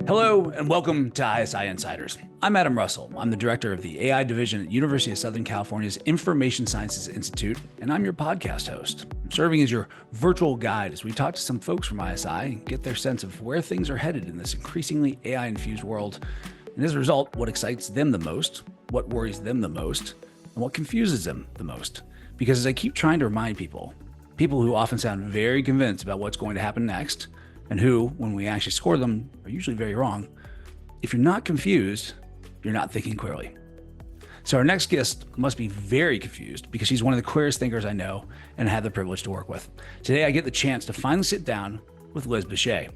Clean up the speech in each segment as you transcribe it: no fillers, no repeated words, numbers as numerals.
Hello and welcome to ISI Insiders. I'm Adam Russell. I'm the director of the AI division at University of Southern California's Information Sciences Institute, and I'm your podcast host. I'm serving as your virtual guide as we talk to some folks from ISI and get their sense of where things are headed in this increasingly AI-infused world, and as a result, what excites them the most, what worries them the most, and what confuses them the most. Because as I keep trying to remind people who often sound very convinced about what's going to happen next, and who, when we actually score them, are usually very wrong. If you're not confused, you're not thinking clearly. So our next guest must be very confused because she's one of the clearest thinkers I know and have the privilege to work with. Today, I get the chance to finally sit down with Liz Boschee,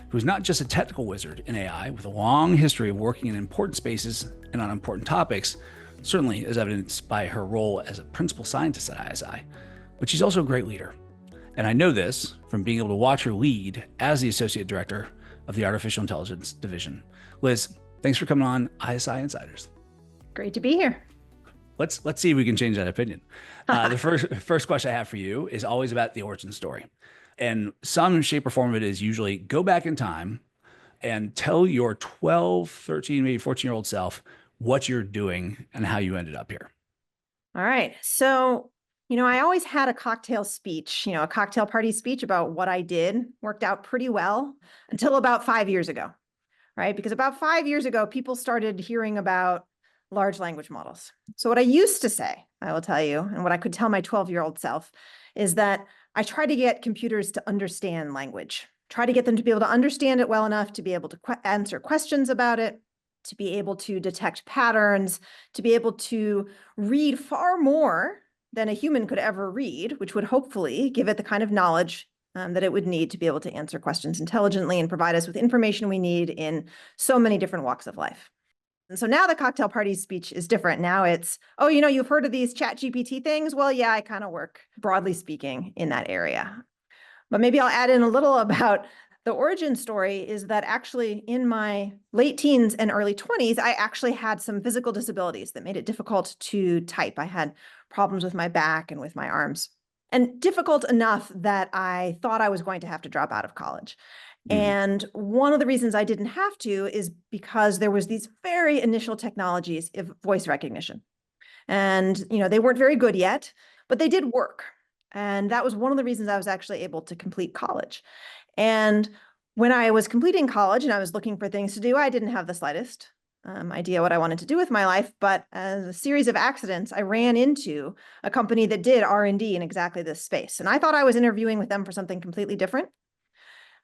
who's not just a technical wizard in AI with a long history of working in important spaces and on important topics, certainly as evidenced by her role as a principal scientist at ISI, but she's also a great leader. And I know this from being able to watch her lead as the Associate Director of the Artificial Intelligence Division. Liz, thanks for coming on ISI Insiders. Great to be here. Let's see if we can change that opinion. The first question I have for you is always about the origin story. And some shape or form of it is usually go back in time and tell your 12, 13, maybe 14-year-old self what you're doing and how you ended up here. All right. So I always had a cocktail speech, a cocktail party speech about what I did. Worked out pretty well until about 5 years ago, right? Because about 5 years ago, people started hearing about large language models. So what I used to say, I will tell you, and what I could tell my 12-year-old self is that I try to get computers to understand language, try to get them to be able to understand it well enough to be able to answer questions about it, to be able to detect patterns, to be able to read far more than a human could ever read, which would hopefully give it the kind of knowledge that it would need to be able to answer questions intelligently and provide us with information we need in so many different walks of life. And so now the cocktail party speech is different. Now it's, you've heard of these ChatGPT things? Well, yeah, I kind of work, broadly speaking, in that area. But maybe I'll add in a little about the origin story is that actually in my late teens and early 20s, I actually had some physical disabilities that made it difficult to type. I had problems with my back and with my arms, and difficult enough that I thought I was going to have to drop out of college. And one of the reasons I didn't have to is because there was these very initial technologies of voice recognition. And, they weren't very good yet, but they did work. And that was one of the reasons I was actually able to complete college. And when I was completing college and I was looking for things to do, I didn't have the slightest idea what I wanted to do with my life. But as a series of accidents, I ran into a company that did R&D in exactly this space. And I thought I was interviewing with them for something completely different.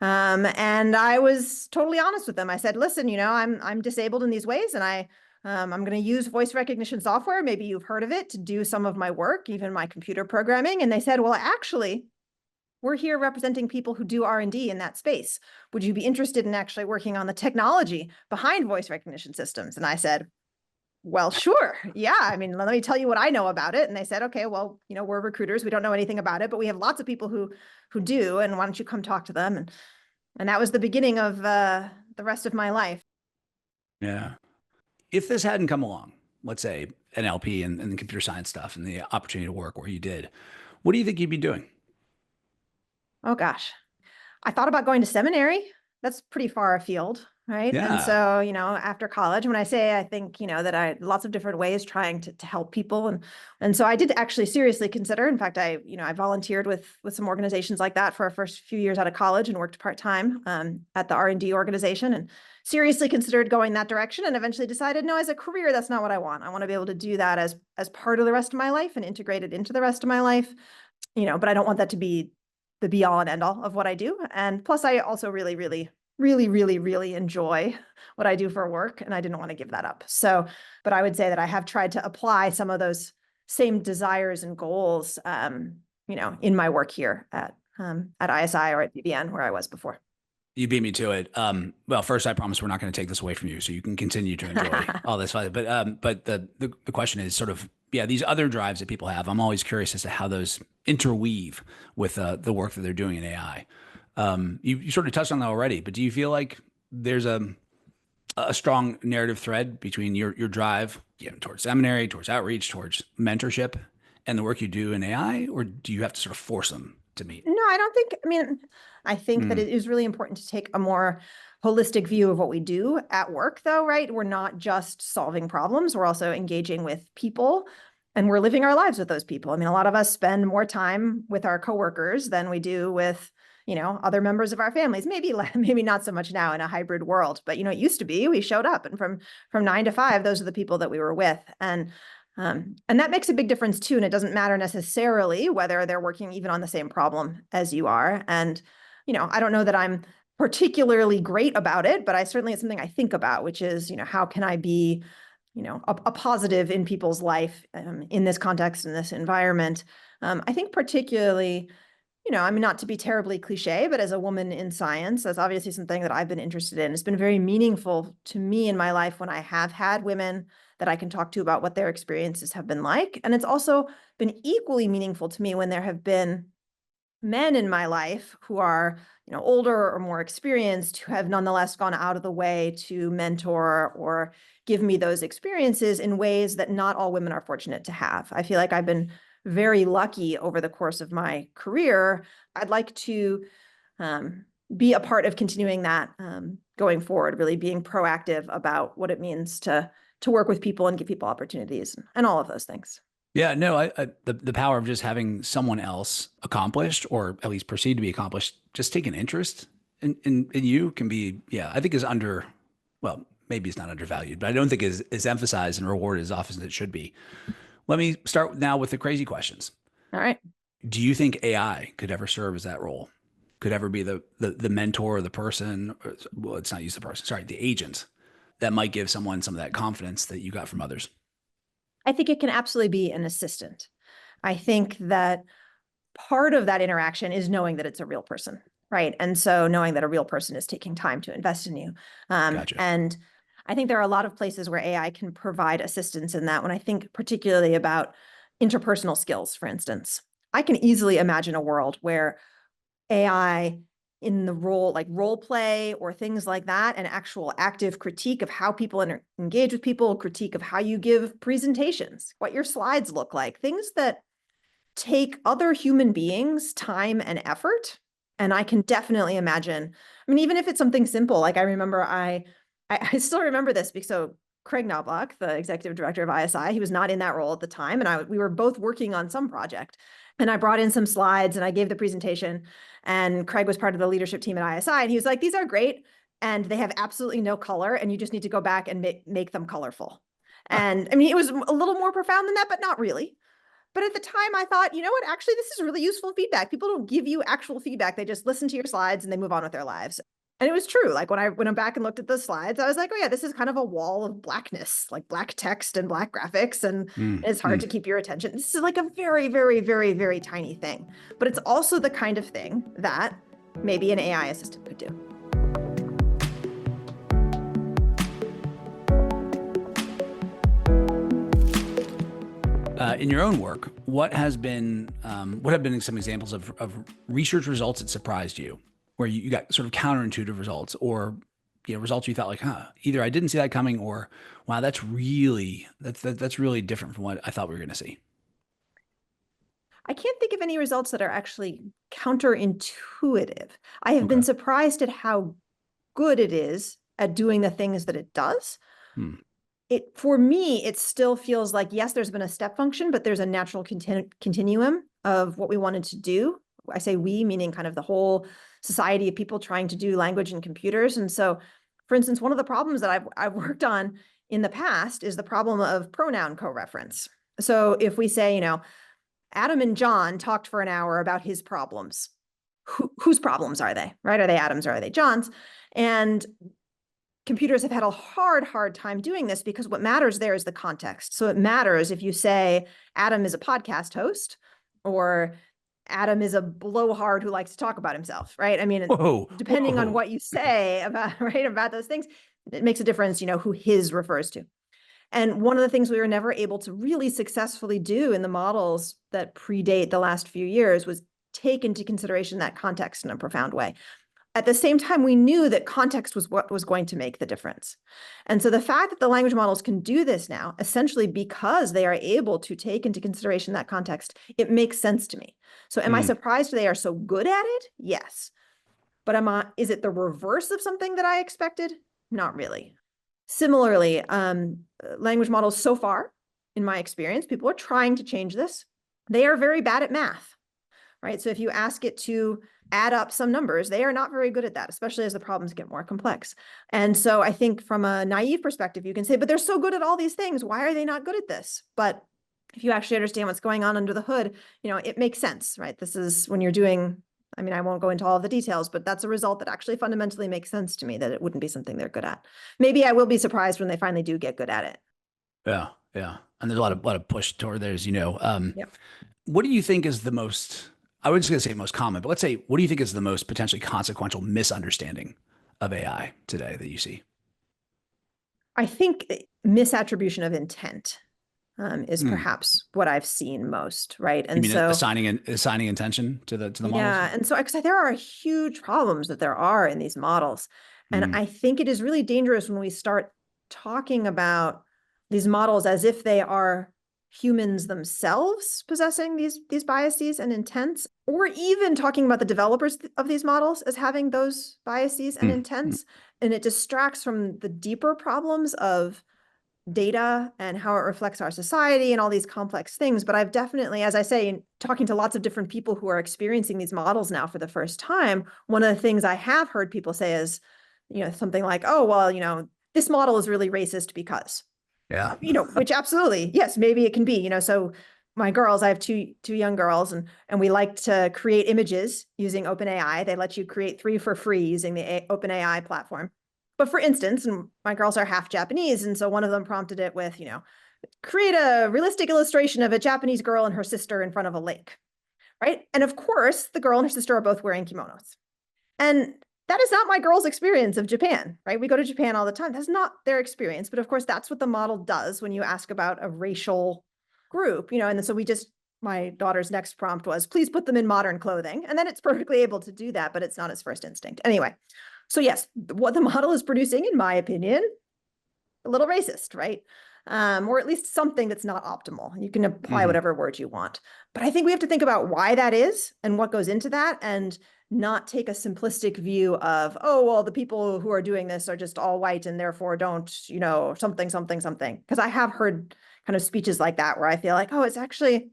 And I was totally honest with them. I said, listen, I'm disabled in these ways, and I'm going to use voice recognition software. Maybe you've heard of it, to do some of my work, even my computer programming. And they said, well, actually, we're here representing people who do R&D in that space. Would you be interested in actually working on the technology behind voice recognition systems? And I said, well, sure. Yeah. I mean, let me tell you what I know about it. And they said, okay, well, we're recruiters. We don't know anything about it, but we have lots of people who do. And why don't you come talk to them? And that was the beginning of the rest of my life. Yeah. If this hadn't come along, let's say NLP and the computer science stuff and the opportunity to work where you did, what do you think you'd be doing? Oh, gosh. I thought about going to seminary. That's pretty far afield, right? Yeah. And so, after college, when I say I think, that I lots of different ways trying to help people. And so I did actually seriously consider, in fact, I volunteered with some organizations like that for our first few years out of college and worked part-time at the R&D organization, and seriously considered going that direction, and eventually decided, no, as a career, that's not what I want. I want to be able to do that as part of the rest of my life and integrate it into the rest of my life, but I don't want that to be the be all and end all of what I do. And plus, I also really, really, really, really, really enjoy what I do for work, and I didn't want to give that up. So, but I would say that I have tried to apply some of those same desires and goals, in my work here at ISI or at BBN, where I was before. You beat me to it. Well, first, I promise we're not going to take this away from you, so you can continue to enjoy all this. But the question is sort of, these other drives that people have. I'm always curious as to how those interweave with the work that they're doing in AI. You sort of touched on that already, but do you feel like there's a strong narrative thread between your drive towards seminary, towards outreach, towards mentorship, and the work you do in AI, or do you have to sort of force them to meet? No, I don't think, I mean, I think that it is really important to take a more holistic view of what we do at work, though, right? We're not just solving problems, we're also engaging with people and we're living our lives with those people. I mean, a lot of us spend more time with our coworkers than we do with, other members of our families. Maybe not so much now in a hybrid world, but it used to be we showed up and from 9 to 5, those are the people that we were with. And that makes a big difference too. And it doesn't matter necessarily whether they're working even on the same problem as you are. And, I don't know that I'm particularly great about it, but it's something I think about, which is, how can I be, a positive in people's life in this context, in this environment. I think particularly, I mean, not to be terribly cliche, but as a woman in science, that's obviously something that I've been interested in. It's been very meaningful to me in my life when I have had women that I can talk to about what their experiences have been like. And it's also been equally meaningful to me when there have been men in my life who are, older or more experienced, who have nonetheless gone out of the way to mentor or give me those experiences in ways that not all women are fortunate to have. I feel like I've been very lucky over the course of my career. I'd like to be a part of continuing that going forward, really being proactive about what it means to work with people and give people opportunities and all of those things. Yeah, no, the power of just having someone else accomplished, or at least perceived to be accomplished, just take an interest in you can be, I think well, maybe it's not undervalued, but I don't think is emphasized and rewarded as often as it should be. Let me start now with the crazy questions. All right. Do you think AI could ever serve as that role? Could ever be the mentor, or the person, or, well, it's not use the person, sorry, the agent that might give someone some of that confidence that you got from others? I think it can absolutely be an assistant. I think that part of that interaction is knowing that it's a real person, right? And so knowing that a real person is taking time to invest in you. Gotcha. And I think there are a lot of places where AI can provide assistance in that. When I think particularly about interpersonal skills, for instance, I can easily imagine a world where AI in the role play or things like that, an actual active critique of how people engage with people, critique of how you give presentations, what your slides look like, things that take other human beings time and effort. And I can definitely imagine, I mean, even if it's something simple, like I remember, I still remember this because Craig Knobloch, the executive director of ISI, he was not in that role at the time. And we were both working on some project. And I brought in some slides and I gave the presentation. And Craig was part of the leadership team at ISI. And he was like, these are great. And they have absolutely no color. And you just need to go back and make them colorful. And I mean, it was a little more profound than that, but not really. But at the time I thought, you know what, actually, this is really useful feedback. People don't give you actual feedback. They just listen to your slides and they move on with their lives. And it was true. Like when I went back and looked at the slides, I was like, oh yeah, this is kind of a wall of blackness, like black text and black graphics. And it's hard to keep your attention. This is like a very, very, very, very tiny thing. But it's also the kind of thing that maybe an AI assistant could do. In your own work, what have been some examples of research results that surprised you, where you got sort of counterintuitive results, or results you thought like, either I didn't see that coming, or wow, that's really different from what I thought we were going to see? I can't think of any results that are actually counterintuitive. I have been surprised at how good it is at doing the things that it does. For me, it still feels like, yes, there's been a step function, but there's a natural continuum of what we wanted to do. I say we, meaning kind of the whole society of people trying to do language and computers. And so, for instance, one of the problems that I've worked on in the past is the problem of pronoun co-reference. So if we say, Adam and John talked for an hour about his problems, whose problems are they, right? Are they Adam's or are they John's? And computers have had a hard time doing this because what matters there is the context. So it matters if you say Adam is a podcast host or Adam is a blowhard who likes to talk about himself, right? I mean, depending on what you say about those things, it makes a difference, who his refers to. And one of the things we were never able to really successfully do in the models that predate the last few years was take into consideration that context in a profound way. at the same time, we knew that context was what was going to make the difference. And so the fact that the language models can do this now, essentially because they are able to take into consideration that context, it makes sense to me. So am I surprised they are so good at it? Yes. But is it the reverse of something that I expected? Not really. Similarly, language models so far, in my experience, people are trying to change this. They are very bad at math, right? So if you ask it to add up some numbers, they are not very good at that, especially as the problems get more complex. And so I think from a naive perspective, you can say, but they're so good at all these things. Why are they not good at this? But if you actually understand what's going on under the hood, it makes sense, right? This is when you're doing, I mean, I won't go into all of the details, but that's a result that actually fundamentally makes sense to me, that it wouldn't be something they're good at. Maybe I will be surprised when they finally do get good at it. Yeah. Yeah. And there's a lot of push toward there, as you know. Yep. What do you think is the most, I was just going to say most common, but let's say, what do you think is the most potentially consequential misunderstanding of AI today that you see? I think misattribution of intent is perhaps what I've seen most, right? You And mean so assigning intention to the models? yeah, and so because there are huge problems that there are in these models, and I think it is really dangerous when we start talking about these models as if they are humans themselves possessing these biases and intents, or even talking about the developers of these models as having those biases and intents, and it distracts from the deeper problems of data and how it reflects our society and all these complex things. But I've definitely, as I say, in talking to lots of different people who are experiencing these models now for the first time, one of the things I have heard people say is, something like, oh, well, this model is really racist because, Yeah. which absolutely, yes, maybe it can be, so my girls, I have two young girls, and we like to create images using OpenAI. They let you create 3 for free using the OpenAI platform. But for instance, and my girls are half Japanese, and so one of them prompted it with, create a realistic illustration of a Japanese girl and her sister in front of a lake, right? And of course, the girl and her sister are both wearing kimonos. And that is not my girl's experience of Japan, right? We go to Japan all the time. That's not their experience. But of course, that's what the model does when you ask about a racial group, and so my daughter's next prompt was, please put them in modern clothing. And then it's perfectly able to do that, but it's not its first instinct. Anyway, so yes, what the model is producing, in my opinion, a little racist, right? Or at least something that's not optimal. You can apply whatever word you want. But I think we have to think about why that is and what goes into that, and not take a simplistic view of, oh, well, the people who are doing this are just all white and therefore don't, something, something, something. Because I have heard kind of speeches like that where I feel like, oh, it's actually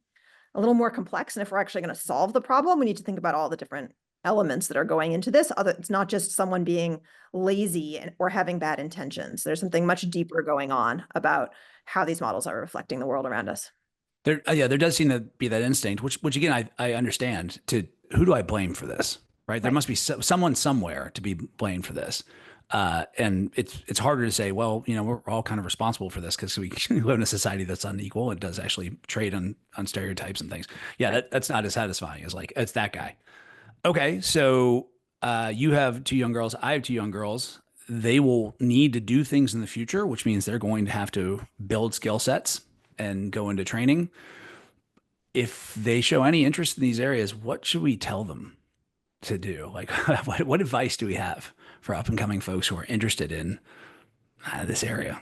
a little more complex. And if we're actually going to solve the problem, we need to think about all the different elements that are going into this. It's not just someone being lazy or having bad intentions. There's something much deeper going on about how these models are reflecting the world around us. There does seem to be that instinct, which again, I understand. To who do I blame for this? Right? There must be someone somewhere to be blamed for this. And it's harder to say, well, we're all kind of responsible for this because we live in a society that's unequal. It does actually trade on stereotypes and things. Yeah, that's not as satisfying as like, it's that guy. Okay, so you have 2 young girls. I have 2 young girls. They will need to do things in the future, which means they're going to have to build skill sets and go into training. If they show any interest in these areas, what should we tell them to do? Like, what advice do we have for up and coming folks who are interested in this area?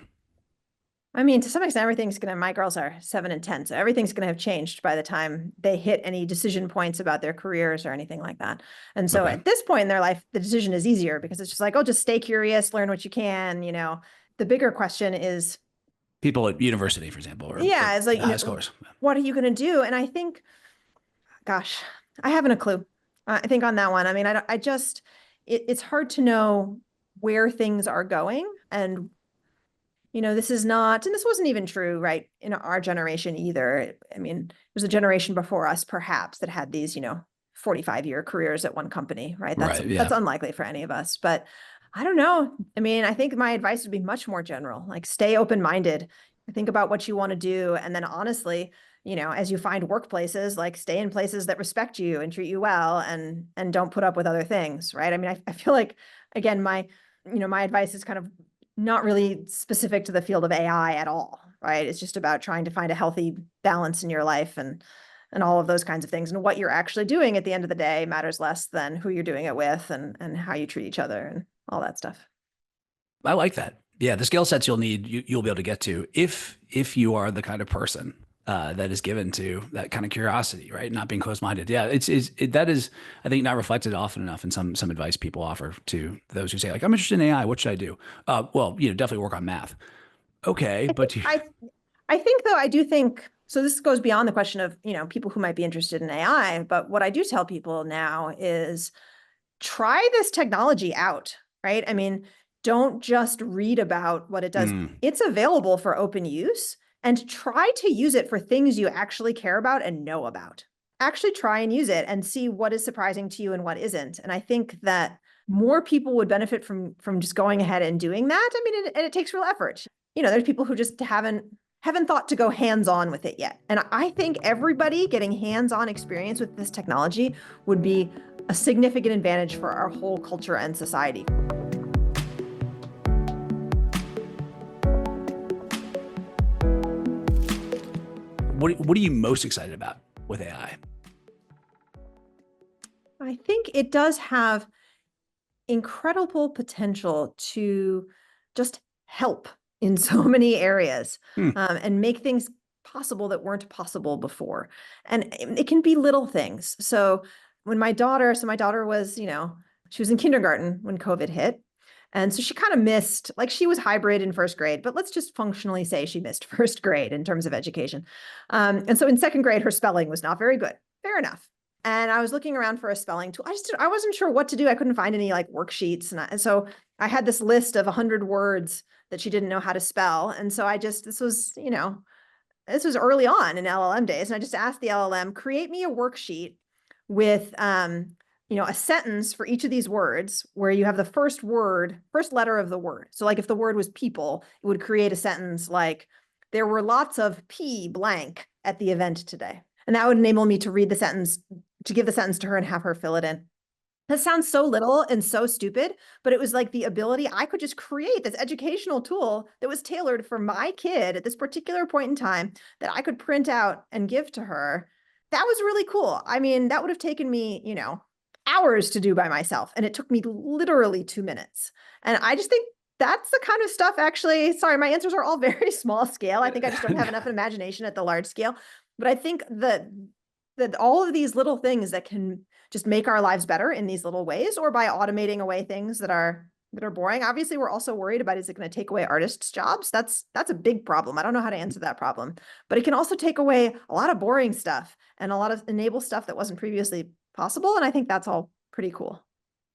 I mean, to some extent, my girls are 7 and 10, so everything's going to have changed by the time they hit any decision points about their careers or anything like that. And so at this point in their life, the decision is easier because it's just like, oh, just stay curious, learn what you can. The bigger question is, people at university, for example, or it's like, high schoolers. What are you going to do? And I think, gosh, I haven't a clue. I think on that one, I mean, it's hard to know where things are going. And this is not, and this wasn't even true, right, in our generation either. I mean, there was a generation before us, perhaps, that had these, 45-year careers at one company, right? That's unlikely for any of us. But I don't know. I mean, I think my advice would be much more general, like stay open-minded, think about what you want to do. And then honestly, as you find workplaces, like stay in places that respect you and treat you well, and don't put up with other things, right? I mean, I feel like, again, my advice is kind of not really specific to the field of AI at all, right? It's just about trying to find a healthy balance in your life. And and all of those kinds of things. And what you're actually doing at the end of the day matters less than who you're doing it with and how you treat each other and all that stuff. I like that. Yeah, the skill sets you'll need, you'll be able to get to if you are the kind of person that is given to that kind of curiosity, right? Not being closed-minded. Yeah, that is, I think, not reflected often enough in some advice people offer to those who say, like, I'm interested in AI. What should I do? Well, definitely work on math. Okay, but I think though, I do think, so this goes beyond the question of, people who might be interested in AI, but what I do tell people now is try this technology out, right? I mean, don't just read about what it does. It's available for open use, and try to use it for things you actually care about and know about. Actually try and use it and see what is surprising to you and what isn't. And I think that more people would benefit from just going ahead and doing that. I mean, and it takes real effort. There's people who just haven't thought to go hands-on with it yet. And I think everybody getting hands-on experience with this technology would be a significant advantage for our whole culture and society. what are you most excited about with AI? I think it does have incredible potential to just help in so many areas, and make things possible that weren't possible before. And it can be little things. So my daughter was, she was in kindergarten when COVID hit. And so she kind of missed, like, she was hybrid in first grade, but let's just functionally say she missed first grade in terms of education. And so in second grade, her spelling was not very good. Fair enough. And I was looking around for a spelling tool. I wasn't sure what to do. I couldn't find any like worksheets. And so I had this list of 100 words that she didn't know how to spell. And so this was early on in LLM days. And I just asked the LLM, create me a worksheet with, a sentence for each of these words where you have the first letter of the word. So like if the word was people, it would create a sentence like, there were lots of P blank at the event today. And that would enable me to read the sentence, to give the sentence to her and have her fill it in. That sounds so little and so stupid, but it was like the ability, I could just create this educational tool that was tailored for my kid at this particular point in time that I could print out and give to her. That was really cool. I mean, that would have taken me, hours to do by myself. And it took me literally 2 minutes. And I just think that's the kind of stuff, actually, sorry, my answers are all very small scale. I think I just don't have enough imagination at the large scale. But I think that all of these little things that can just make our lives better in these little ways, or by automating away things that are boring. Obviously, we're also worried about, is it going to take away artists' jobs? That's a big problem. I don't know how to answer that problem. But it can also take away a lot of boring stuff and a lot of enable stuff that wasn't previously possible. And I think that's all pretty cool.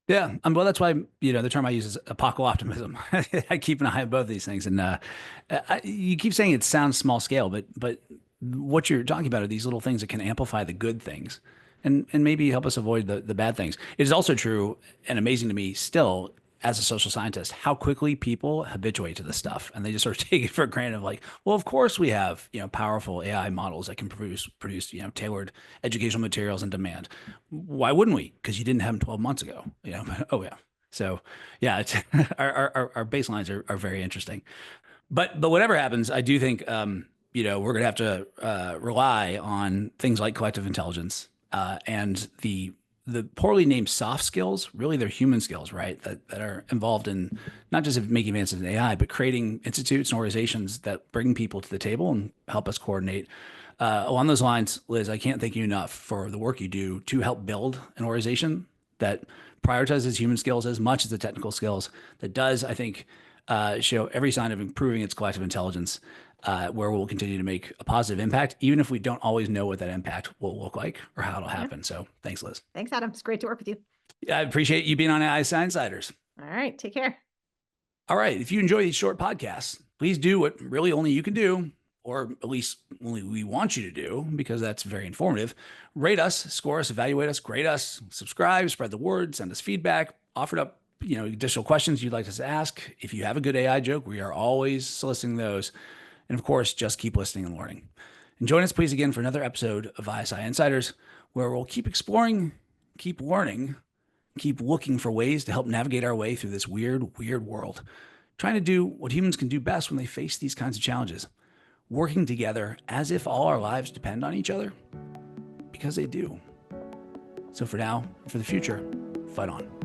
Yeah. Well, that's why, the term I use is apocalyptimism. I keep an eye on both these things. And you keep saying it sounds small scale, but what you're talking about are these little things that can amplify the good things and maybe help us avoid the bad things. It is also true and amazing to me still, as a social scientist, how quickly people habituate to this stuff, and they just sort of take it for granted of like, well, of course we have, powerful AI models that can produce, tailored educational materials in demand. Why wouldn't we? Because you didn't have them 12 months ago, Oh yeah. So yeah, it's our baselines are very interesting, but whatever happens, I do think, we're going to have to rely on things like collective intelligence, and the poorly named soft skills. Really, they're human skills, right? That are involved in not just making advances in AI, but creating institutes and organizations that bring people to the table and help us coordinate. Along those lines, Liz, I can't thank you enough for the work you do to help build an organization that prioritizes human skills as much as the technical skills, that does, I think, show every sign of improving its collective intelligence, where we'll continue to make a positive impact, even if we don't always know what that impact will look like or how it'll happen. So thanks, Liz. Thanks, Adam. It's great to work with you. Yeah, I appreciate you being on AI Insiders. All right. Take care. All right. If you enjoy these short podcasts, please do what really only you can do, or at least only we want you to do, because that's very informative. Rate us, score us, evaluate us, grade us, subscribe, spread the word, send us feedback, offer up additional questions you'd like us to ask. If you have a good AI joke, we are always soliciting those. And of course, just keep listening and learning. And join us, please, again for another episode of ISI Insiders, where we'll keep exploring, keep learning, keep looking for ways to help navigate our way through this weird, weird world, trying to do what humans can do best when they face these kinds of challenges, working together as if all our lives depend on each other. because they do. So for now, and for the future, fight on.